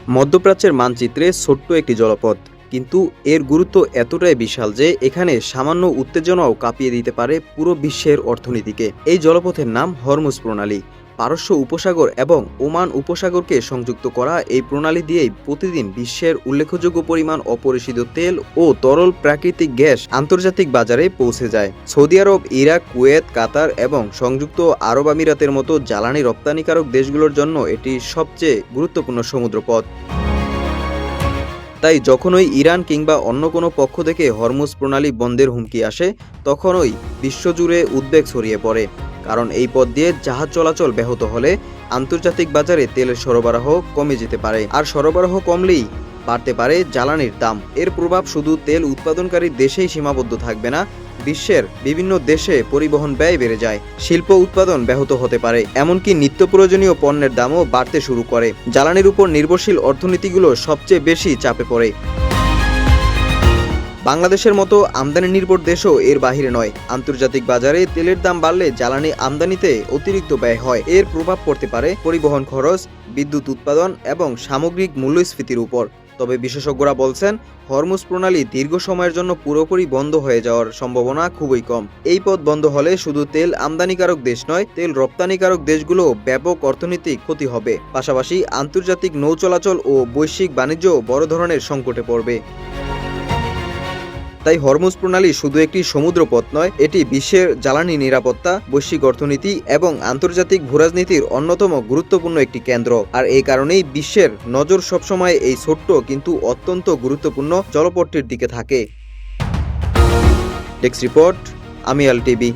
মধ্যপ্রাচ্যের মানচিত্রে ছোট্ট একটি জলপথ, কিন্তু এর গুরুত্ব এতটাই বিশাল যে এখানে সামান্য উত্তেজনাও কাঁপিয়ে দিতে পারে পুরো বিশ্বের অর্থনীতিকে। এই জলপথের নাম হরমুজ প্রণালী। পারস্য উপসাগর এবং ওমান উপসাগরকে সংযুক্ত করা এই প্রণালী দিয়েই প্রতিদিন বিশ্বের উল্লেখযোগ্য পরিমাণ অপরিশোধিত তেল ও তরল প্রাকৃতিক গ্যাস আন্তর্জাতিক বাজারে পৌঁছে যায়। সৌদি আরব, ইরাক, কুয়েত, কাতার এবং সংযুক্ত আরব আমিরাতের মতো জ্বালানি রপ্তানিকারক দেশগুলোর জন্য এটি সবচেয়ে গুরুত্বপূর্ণ সমুদ্রপথ। তাই যখনই ইরান কিংবা অন্য কোনো পক্ষ থেকে হরমুজ প্রণালী বন্ধের হুমকি আসে, তখনই বিশ্বজুড়ে উদ্বেগ ছড়িয়ে পড়ে। কারণ এই পথ দিয়ে জাহাজ চলাচল ব্যাহত হলে আন্তর্জাতিক বাজারে তেলের সরবরাহ কমে যেতে পারে, আর সরবরাহ কমলেই বাড়তে পারে জ্বালানির দাম। এর প্রভাব শুধু তেল উৎপাদনকারী দেশেই সীমাবদ্ধ থাকবে না, বিশ্বের বিভিন্ন দেশে পরিবহন ব্যয় বেড়ে যায়, শিল্প উৎপাদন ব্যাহত হতে পারে, এমনকি নিত্য প্রয়োজনীয় পণ্যের দামও বাড়তে শুরু করে। জ্বালানির উপর নির্ভরশীল অর্থনীতিগুলো সবচেয়ে বেশি চাপে পড়ে। বাংলাদেশের মতো আমদানি নির্ভর দেশও এর বাহিরে নয়। আন্তর্জাতিক বাজারে তেলের দাম বাড়লে জ্বালানি আমদানিতে অতিরিক্ত ব্যয় হয়। এর প্রভাব পড়তে পারে পরিবহন খরচ, বিদ্যুৎ উৎপাদন এবং সামগ্রিক মূল্যস্ফীতির উপর। তবে বিশেষজ্ঞরা বলছেন, হরমুজ প্রণালী দীর্ঘ সময়ের জন্য পুরোপুরি বন্ধ হয়ে যাওয়ার সম্ভাবনা খুবই কম। এই পথ বন্ধ হলে শুধু তেল আমদানিকারক দেশ নয়, তেল রপ্তানিকারক দেশগুলো ব্যাপক অর্থনৈতিক ক্ষতি হবে। পাশাপাশি আন্তর্জাতিক নৌ চলাচল ও বৈশ্বিক বাণিজ্য বড় ধরনের সংকটে পড়বে। তাই হরমুজ প্রণালী শুধু একটি সমুদ্রপথ নয়, এটি বিশ্বের জ্বালানি নিরাপত্তা, বৈশ্বিক অর্থনীতি এবং আন্তর্জাতিক ভূরাজনীতির অন্যতম গুরুত্বপূর্ণ একটি কেন্দ্র। আর এই কারণেই বিশ্বের নজর সবসময় এই ছোট্ট কিন্তু অত্যন্ত গুরুত্বপূর্ণ জলপথটির দিকে থাকে। ডেস্ক রিপোর্ট, আমিয়াল টিভি।